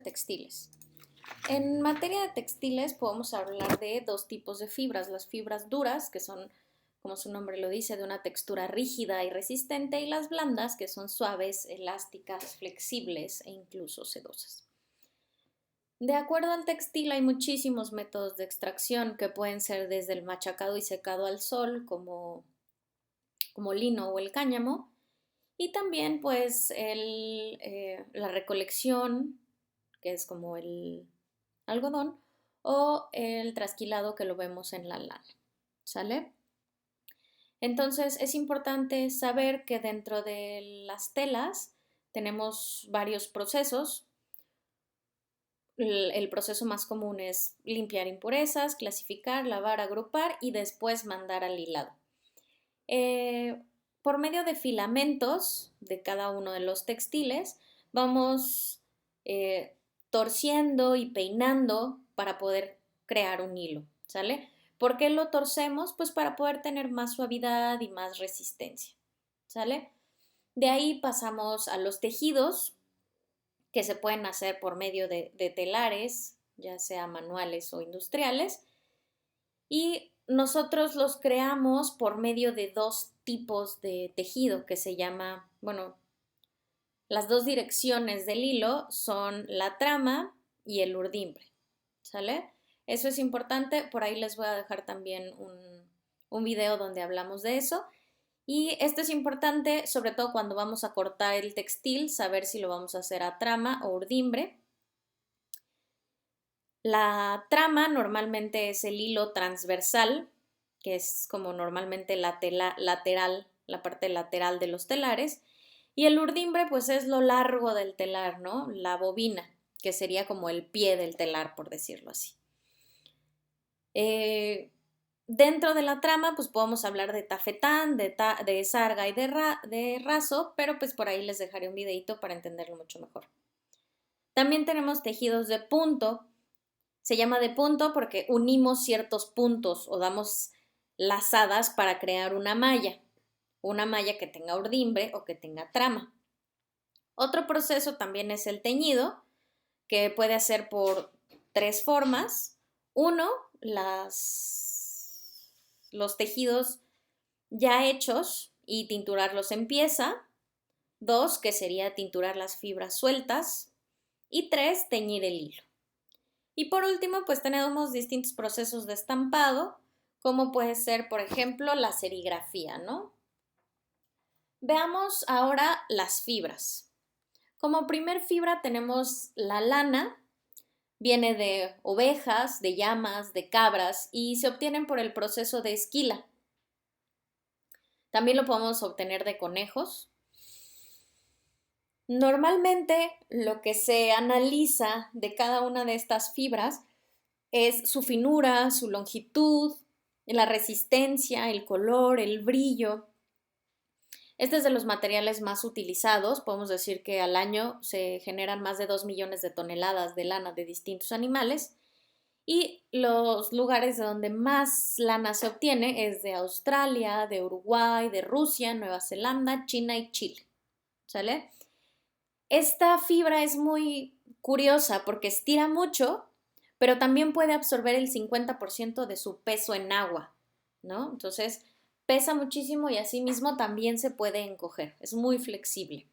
textiles. En materia de textiles podemos hablar de dos tipos de fibras, las fibras duras, que son, como su nombre lo dice, de una textura rígida y resistente, y las blandas, que son suaves, elásticas, flexibles e incluso sedosas. De acuerdo al textil hay muchísimos métodos de extracción que pueden ser desde el machacado y secado al sol, como lino o el cáñamo, y también pues la recolección, que es como el algodón, o el trasquilado que lo vemos en la lana, ¿sale? Entonces es importante saber que dentro de las telas tenemos varios procesos. El proceso más común es limpiar impurezas, clasificar, lavar, agrupar y después mandar al hilado. Por medio de filamentos de cada uno de los textiles, vamos torciendo y peinando para poder crear un hilo, ¿sale? ¿Por qué lo torcemos? Pues para poder tener más suavidad y más resistencia, ¿sale? De ahí pasamos a los tejidos, que se pueden hacer por medio de telares, ya sea manuales o industriales, y nosotros los creamos por medio de dos tipos de tejido que se llama, bueno, las dos direcciones del hilo son la trama y el urdimbre, ¿sale? Eso es importante, por ahí les voy a dejar también un video donde hablamos de eso. Y esto es importante, sobre todo cuando vamos a cortar el textil, saber si lo vamos a hacer a trama o urdimbre. La trama normalmente es el hilo transversal, que es como normalmente la tela lateral, la parte lateral de los telares, y el urdimbre pues es lo largo del telar, ¿no? La bobina, que sería como el pie del telar, por decirlo así. Dentro de la trama pues podemos hablar de tafetán, de sarga y de raso, pero pues por ahí les dejaré un videito para entenderlo mucho mejor. También tenemos tejidos de punto. Se llama de punto porque unimos ciertos puntos o damos lazadas para crear una malla que tenga urdimbre o que tenga trama. Otro proceso también es el teñido, que puede hacer por tres formas. Uno, los tejidos ya hechos y tinturarlos en pieza. Dos, que sería tinturar las fibras sueltas. Y tres, teñir el hilo. Y por último, pues tenemos distintos procesos de estampado, como puede ser, por ejemplo, la serigrafía, ¿no? Veamos ahora las fibras. Como primer fibra tenemos la lana, viene de ovejas, de llamas, de cabras y se obtienen por el proceso de esquila. También lo podemos obtener de conejos. Normalmente lo que se analiza de cada una de estas fibras es su finura, su longitud, la resistencia, el color, el brillo. Este es de los materiales más utilizados. Podemos decir que al año se generan más de 2 millones de toneladas de lana de distintos animales. Y los lugares de donde más lana se obtiene es de Australia, de Uruguay, de Rusia, Nueva Zelanda, China y Chile. ¿Sale? Esta fibra es muy curiosa porque estira mucho, pero también puede absorber el 50% de su peso en agua, ¿no? Entonces pesa muchísimo y asimismo también se puede encoger, es muy flexible.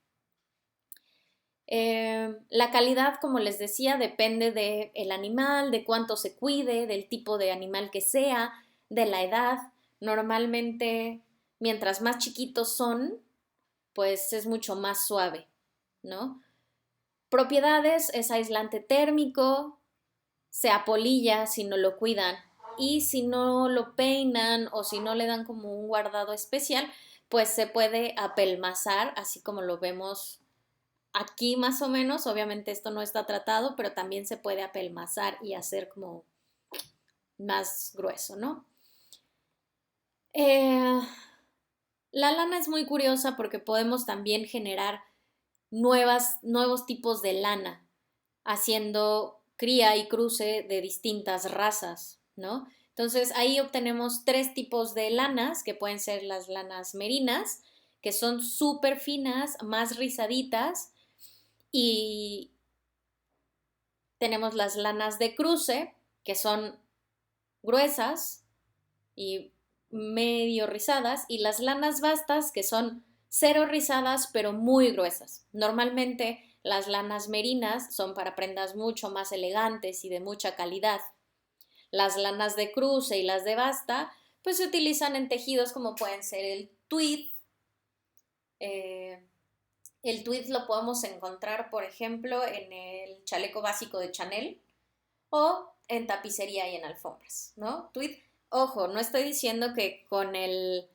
La calidad, como les decía, depende del animal, de cuánto se cuide, del tipo de animal que sea, de la edad. Normalmente, mientras más chiquitos son, pues es mucho más suave, ¿no? Propiedades: es aislante térmico, se apolilla si no lo cuidan y si no lo peinan o si no le dan como un guardado especial, pues se puede apelmazar, así como lo vemos aquí más o menos. Obviamente esto no está tratado, pero también se puede apelmazar y hacer como más grueso, ¿no? La lana es muy curiosa porque podemos también generar nuevos tipos de lana, haciendo cría y cruce de distintas razas, ¿no? Entonces ahí obtenemos tres tipos de lanas, que pueden ser las lanas merinas, que son súper finas, más rizaditas y Tenemos las lanas de cruce, que son gruesas y medio rizadas, y las lanas bastas, que son cero rizadas pero muy gruesas. Normalmente las lanas merinas son para prendas mucho más elegantes y de mucha calidad. Las lanas de cruce y las de basta pues se utilizan en tejidos como pueden ser el tweed. El tweed lo podemos encontrar, por ejemplo, en el chaleco básico de Chanel o en tapicería y en alfombras, ¿no? Tweed, ojo, no estoy diciendo que con el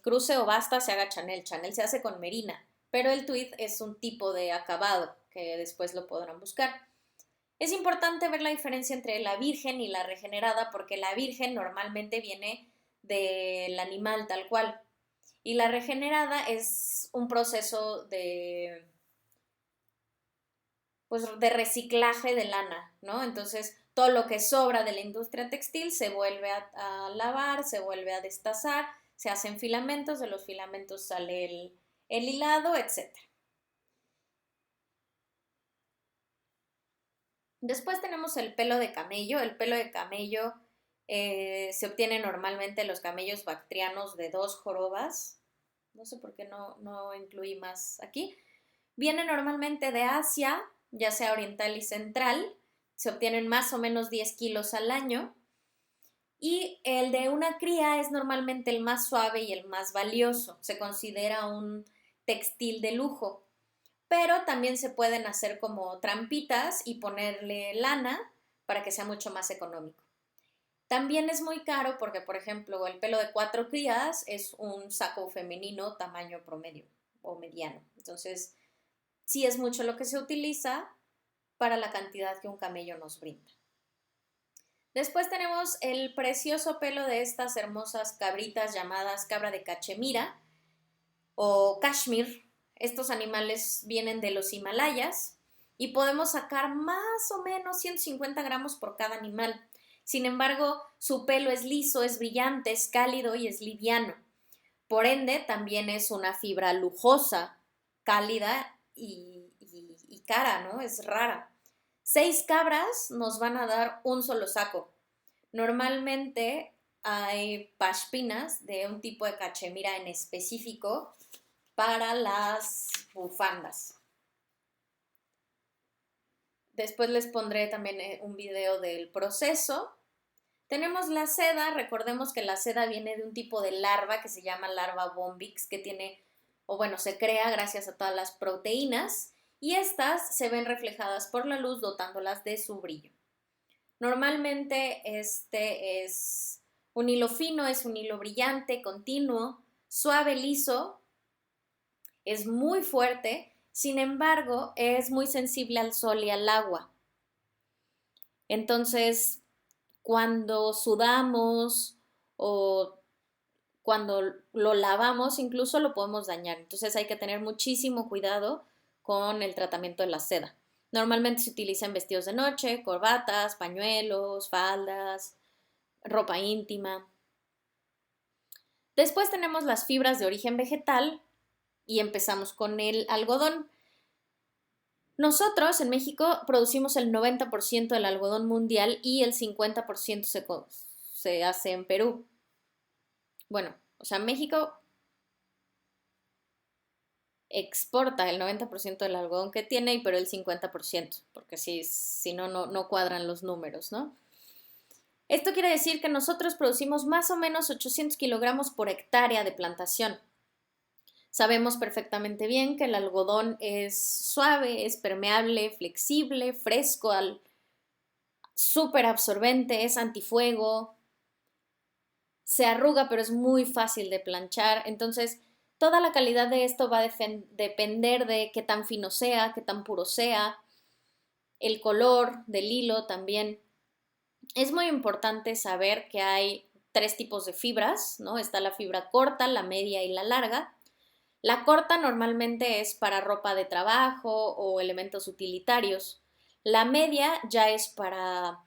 cruce o basta se haga Chanel. Chanel se hace con merina, pero el tweed es un tipo de acabado que después lo podrán buscar. Es importante ver la diferencia entre la virgen y la regenerada porque la virgen normalmente viene del animal tal cual y la regenerada es un proceso pues, de reciclaje de lana, ¿no? Entonces todo lo que sobra de la industria textil se vuelve a lavar, se vuelve a destazar, se hacen filamentos, de los filamentos sale el hilado, etcétera. Después tenemos el pelo de camello. El pelo de camello se obtiene normalmente en los camellos bactrianos de 2 jorobas. No sé por qué no incluí más aquí. Viene normalmente de Asia, ya sea oriental y central. Se obtienen más o menos 10 kilos al año. Y el de una cría es normalmente el más suave y el más valioso. Se considera un textil de lujo, pero también se pueden hacer como trampitas y ponerle lana para que sea mucho más económico. También es muy caro porque, por ejemplo, el pelo de 4 crías es un saco femenino tamaño promedio o mediano. Entonces, sí es mucho lo que se utiliza para la cantidad que un camello nos brinda. Después tenemos el precioso pelo de estas hermosas cabritas llamadas cabra de cachemira o cashmere. Estos animales vienen de los Himalayas y podemos sacar más o menos 150 gramos por cada animal. Sin embargo, su pelo es liso, es brillante, es cálido y es liviano. Por ende, también es una fibra lujosa, cálida y cara, ¿no? Es rara. 6 cabras nos van a dar un solo saco. Normalmente hay pashminas de un tipo de cachemira en específico para las bufandas. Después les pondré también un video del proceso. Tenemos la seda. Recordemos que la seda viene de un tipo de larva que se llama larva bombix, que tiene, o bueno, se crea gracias a todas las proteínas y estas se ven reflejadas por la luz dotándolas de su brillo. Normalmente este es un hilo fino, es un hilo brillante, continuo, suave, liso, es muy fuerte, sin embargo, es muy sensible al sol y al agua. Entonces, cuando sudamos o cuando lo lavamos, incluso lo podemos dañar. Entonces hay que tener muchísimo cuidado con el tratamiento de la seda. Normalmente se utiliza en vestidos de noche, corbatas, pañuelos, faldas, ropa íntima. Después tenemos las fibras de origen vegetal y empezamos con el algodón. Nosotros en México producimos el 90% del algodón mundial y el 50% se hace en Perú. Bueno, o sea, México exporta el 90% del algodón que tiene y Perú el 50%, porque si no, no cuadran los números, ¿no? Esto quiere decir que nosotros producimos más o menos 800 kilogramos por hectárea de plantación. Sabemos perfectamente bien que el algodón es suave, es permeable, flexible, fresco, súper absorbente, es antifuego, se arruga pero es muy fácil de planchar. Entonces, toda la calidad de esto va a depender de qué tan fino sea, qué tan puro sea, el color del hilo también. Es muy importante saber que hay 3 tipos de fibras, ¿no? Está la fibra corta, la media y la larga. La corta normalmente es para ropa de trabajo o elementos utilitarios. La media ya es para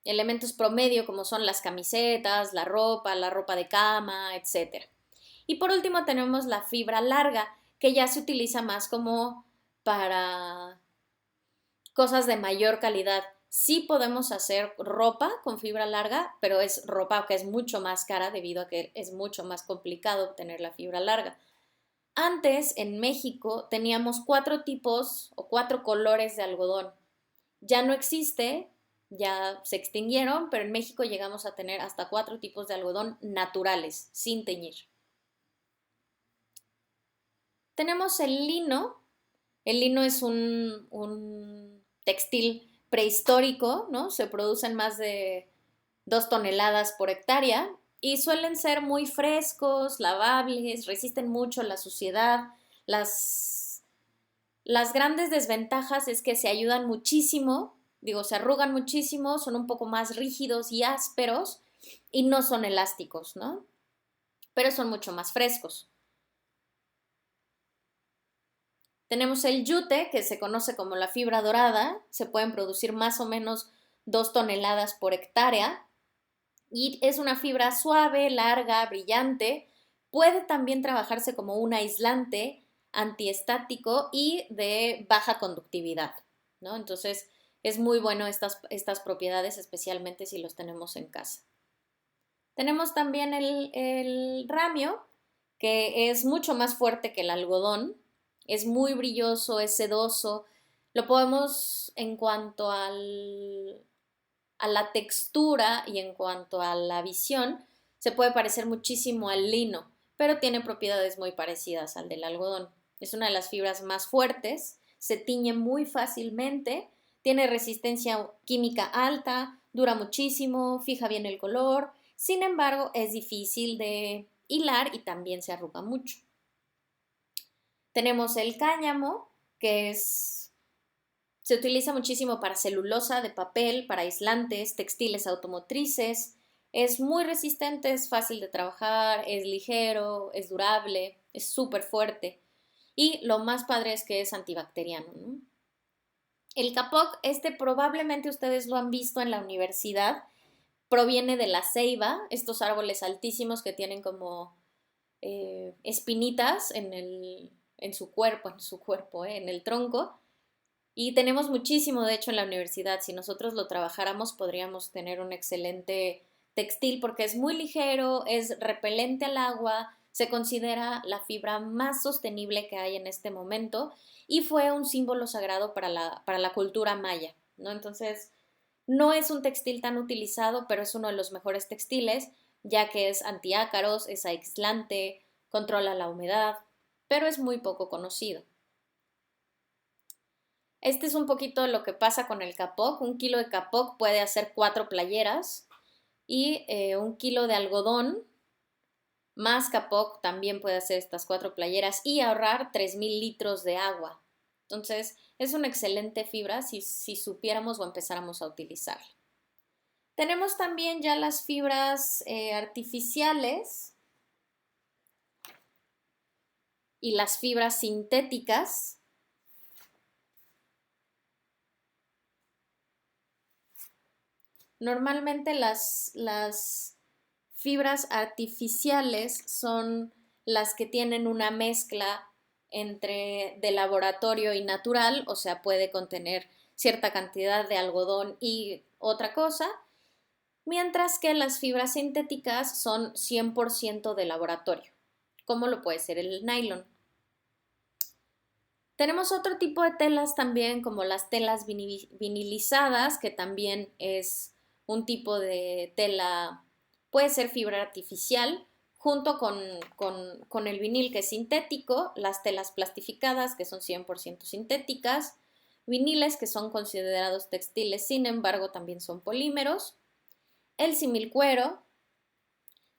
elementos promedio como son las camisetas, la ropa de cama, etc. Y por último tenemos la fibra larga, que ya se utiliza más como para cosas de mayor calidad. Sí podemos hacer ropa con fibra larga, pero es ropa que es mucho más cara debido a que es mucho más complicado obtener la fibra larga. Antes, en México, teníamos 4 tipos o 4 colores de algodón. Ya no existe, ya se extinguieron, pero en México llegamos a tener hasta 4 tipos de algodón naturales, sin teñir. Tenemos el lino. El lino es un textil prehistórico, ¿no? Se producen más de 2 toneladas por hectárea y suelen ser muy frescos, lavables, resisten mucho la suciedad. Las, las grandes desventajas es que se ayudan muchísimo, digo, se arrugan muchísimo, son un poco más rígidos y ásperos y no son elásticos, ¿no? Pero son mucho más frescos. Tenemos el yute, que se conoce como la fibra dorada, se pueden producir más o menos 2 toneladas por hectárea y es una fibra suave, larga, brillante. Puede también trabajarse como un aislante antiestático y de baja conductividad, ¿no? Entonces es muy bueno estas propiedades, especialmente si los tenemos en casa. Tenemos también el ramio, que es mucho más fuerte que el algodón, es muy brilloso, es sedoso. Lo podemos en cuanto a la textura y en cuanto a la visión, se puede parecer muchísimo al lino, pero tiene propiedades muy parecidas al del algodón. Es una de las fibras más fuertes, se tiñe muy fácilmente, tiene resistencia química alta, dura muchísimo, fija bien el color, sin embargo es difícil de hilar y también se arruga mucho. Tenemos el cáñamo, que se utiliza muchísimo para celulosa de papel, para aislantes, textiles automotrices. Es muy resistente, es fácil de trabajar, es ligero, es durable, es súper fuerte. Y lo más padre es que es antibacteriano, ¿no? El kapok, probablemente ustedes lo han visto en la universidad, proviene de la ceiba, estos árboles altísimos que tienen como espinitas en su cuerpo, en el tronco. Y tenemos muchísimo, de hecho, en la universidad. Si nosotros lo trabajáramos, podríamos tener un excelente textil porque es muy ligero, es repelente al agua, se considera la fibra más sostenible que hay en este momento y fue un símbolo sagrado para la cultura maya, ¿no? Entonces, no es un textil tan utilizado, pero es uno de los mejores textiles, ya que es antiácaros, es aislante, controla la humedad, pero es muy poco conocido. Este es un poquito lo que pasa con el kapok. 1 kilo de kapok puede hacer 4 playeras y 1 kilo de algodón más kapok también puede hacer estas 4 playeras y ahorrar 3,000 litros de agua. Entonces es una excelente fibra si supiéramos o empezáramos a utilizarla. Tenemos también ya las fibras artificiales y las fibras sintéticas. Normalmente las fibras artificiales son las que tienen una mezcla entre de laboratorio y natural, o sea, puede contener cierta cantidad de algodón y otra cosa, mientras que las fibras sintéticas son 100% de laboratorio, como lo puede ser el nylon. Tenemos otro tipo de telas también, como las telas vinilizadas, que también es un tipo de tela, puede ser fibra artificial, junto con el vinil que es sintético, las telas plastificadas que son 100% sintéticas, viniles que son considerados textiles, sin embargo también son polímeros, el similcuero,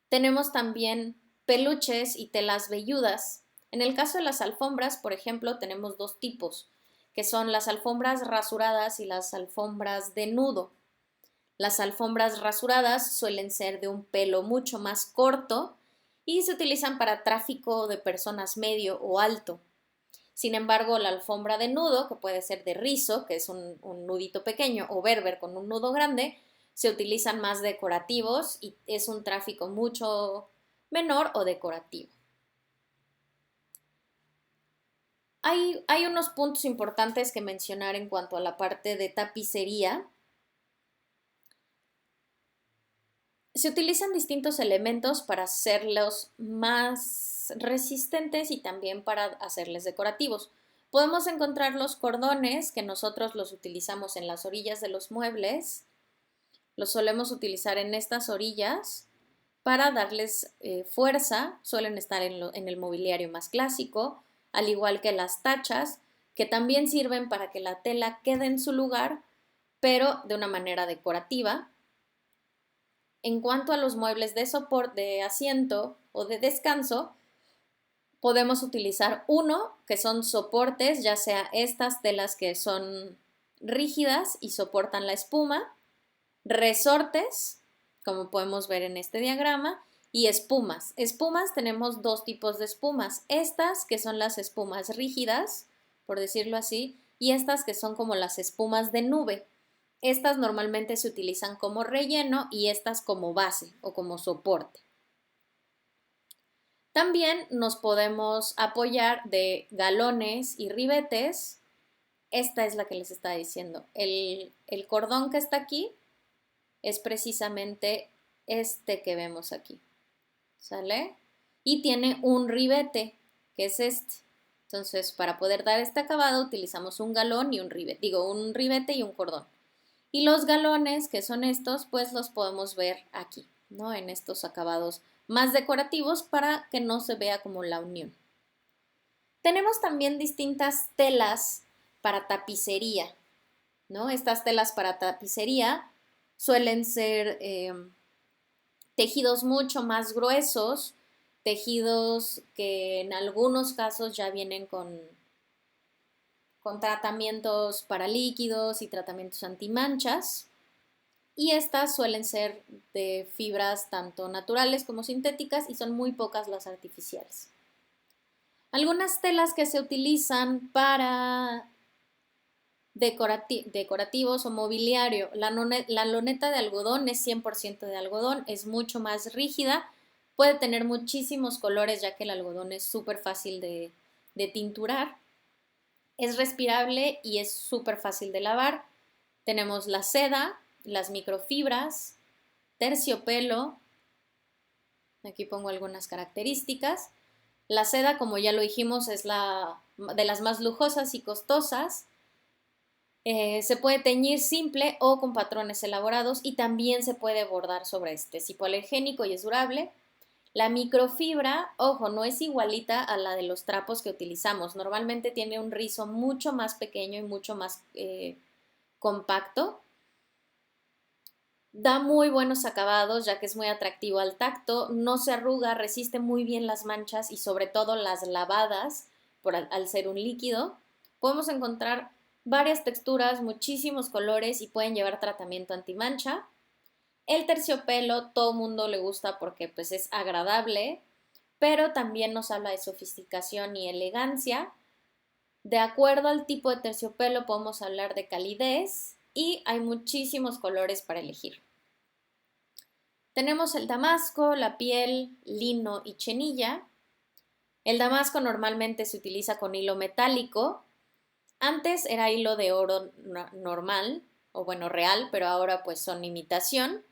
tenemos también peluches y telas velludas. En el caso de las alfombras, por ejemplo, tenemos 2 tipos, que son las alfombras rasuradas y las alfombras de nudo. Las alfombras rasuradas suelen ser de un pelo mucho más corto y se utilizan para tráfico de personas medio o alto. Sin embargo, la alfombra de nudo, que puede ser de rizo, que es un nudito pequeño, o berber con un nudo grande, se utilizan más decorativos y es un tráfico mucho menor o decorativo. Hay unos puntos importantes que mencionar en cuanto a la parte de tapicería. Se utilizan distintos elementos para hacerlos más resistentes y también para hacerles decorativos. Podemos encontrar los cordones, que nosotros los utilizamos en las orillas de los muebles. Los solemos utilizar en estas orillas para darles fuerza. Suelen estar en el mobiliario más clásico, al igual que las tachas, que también sirven para que la tela quede en su lugar, pero de una manera decorativa. En cuanto a los muebles de soporte, de asiento o de descanso, podemos utilizar uno, que son soportes, ya sea estas telas que son rígidas y soportan la espuma, resortes, como podemos ver en este diagrama, y espumas. Espumas, tenemos dos tipos de espumas. Estas que son las espumas rígidas, por decirlo así, y estas que son como las espumas de nube. Estas normalmente se utilizan como relleno y estas como base o como soporte. También nos podemos apoyar de galones y ribetes. Esta es la que les estaba diciendo. El cordón que está aquí es precisamente este que vemos aquí. ¿Sale? Y tiene un ribete, que es este. Entonces, para poder dar este acabado, utilizamos un galón y un ribete. Digo, un ribete y un cordón. Y los galones, que son estos, pues los podemos ver aquí, ¿no? En estos acabados más decorativos para que no se vea como la unión. Tenemos también distintas telas para tapicería, ¿no? Estas telas para tapicería suelen ser tejidos mucho más gruesos, tejidos que en algunos casos ya vienen con tratamientos para líquidos y tratamientos antimanchas. Y estas suelen ser de fibras tanto naturales como sintéticas y son muy pocas las artificiales. Algunas telas que se utilizan para decorativos o mobiliario. La loneta de algodón es 100% de algodón, es mucho más rígida, puede tener muchísimos colores ya que el algodón es súper fácil de tinturar. Es respirable y es súper fácil de lavar. Tenemos la seda, las microfibras, terciopelo. Aquí pongo algunas características. La seda, como ya lo dijimos, es de las más lujosas y costosas. Se puede teñir simple o con patrones elaborados y también se puede bordar sobre este. Es hipoalergénico y es durable. La microfibra, ojo, no es igualita a la de los trapos que utilizamos. Normalmente tiene un rizo mucho más pequeño y mucho más compacto. Da muy buenos acabados ya que es muy atractivo al tacto, no se arruga, resiste muy bien las manchas y sobre todo las lavadas al ser un líquido. Podemos encontrar varias texturas, muchísimos colores y pueden llevar tratamiento antimancha. El terciopelo todo mundo le gusta porque pues es agradable, pero también nos habla de sofisticación y elegancia. De acuerdo al tipo de terciopelo podemos hablar de calidez y hay muchísimos colores para elegir. Tenemos el damasco, la piel, lino y chenilla. El damasco normalmente se utiliza con hilo metálico. Antes era hilo de oro normal, o bueno, real, pero ahora pues son imitación,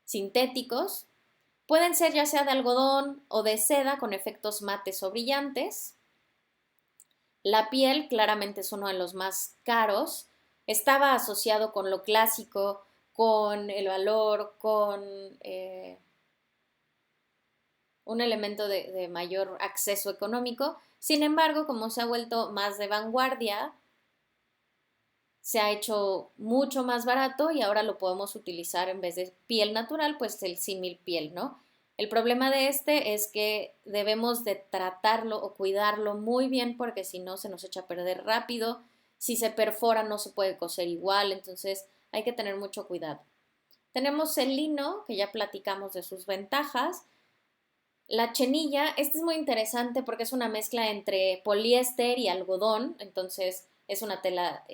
sintéticos. Pueden ser ya sea de algodón o de seda con efectos mates o brillantes. La piel claramente es uno de los más caros. Estaba asociado con lo clásico, con el valor, con un elemento de mayor acceso económico. Sin embargo, como se ha vuelto más de vanguardia, se ha hecho mucho más barato y ahora lo podemos utilizar en vez de piel natural, pues el símil piel, ¿no? El problema de este es que debemos de tratarlo o cuidarlo muy bien porque si no se nos echa a perder rápido. Si se perfora no se puede coser igual, entonces hay que tener mucho cuidado. Tenemos el lino, que ya platicamos de sus ventajas. La chenilla, este es muy interesante porque es una mezcla entre poliéster y algodón, entonces es una tela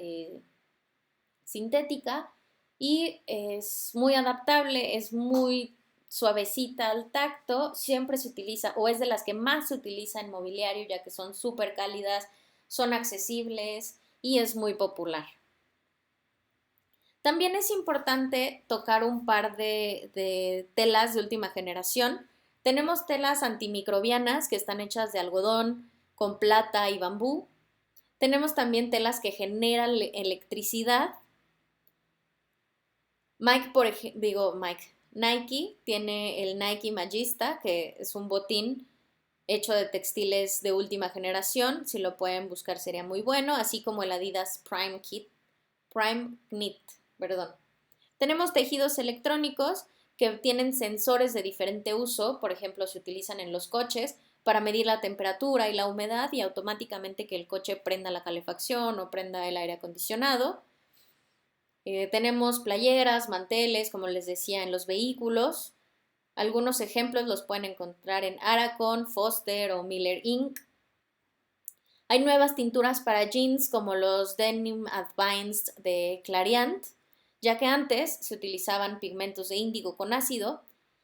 sintética y es muy adaptable, es muy suavecita al tacto, siempre se utiliza o es de las que más se utiliza en mobiliario ya que son súper cálidas, son accesibles y es muy popular. También es importante tocar un par de telas de última generación. Tenemos telas antimicrobianas que están hechas de algodón con plata y bambú. Tenemos también telas que generan electricidad. Nike tiene el Nike Magista, que es un botín hecho de textiles de última generación. Si lo pueden buscar sería muy bueno, así como el Adidas Prime Knit, perdón. Tenemos tejidos electrónicos que tienen sensores de diferente uso, por ejemplo, se utilizan en los coches para medir la temperatura y la humedad y automáticamente que el coche prenda la calefacción o prenda el aire acondicionado. Tenemos playeras, manteles, como les decía, en los vehículos. Algunos ejemplos los pueden encontrar en Aracon, Foster o Miller Inc. Hay nuevas tinturas para jeans como los Denim Advanced de Clariant, ya que antes se utilizaban pigmentos de índigo con ácido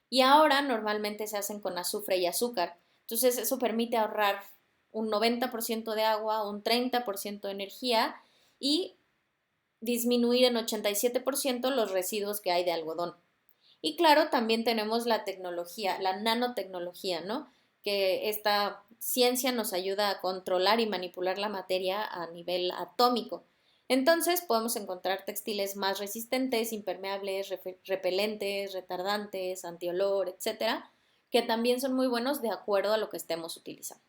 y ahora normalmente se hacen con azufre y azúcar. Entonces eso permite ahorrar un 90% de agua, un 30% de energía y disminuir en 87% los residuos que hay de algodón. Y claro, también tenemos la tecnología, la nanotecnología, ¿no? Que esta ciencia nos ayuda a controlar y manipular la materia a nivel atómico. Entonces podemos encontrar textiles más resistentes, impermeables, repelentes, retardantes, antiolor, etcétera, que también son muy buenos de acuerdo a lo que estemos utilizando.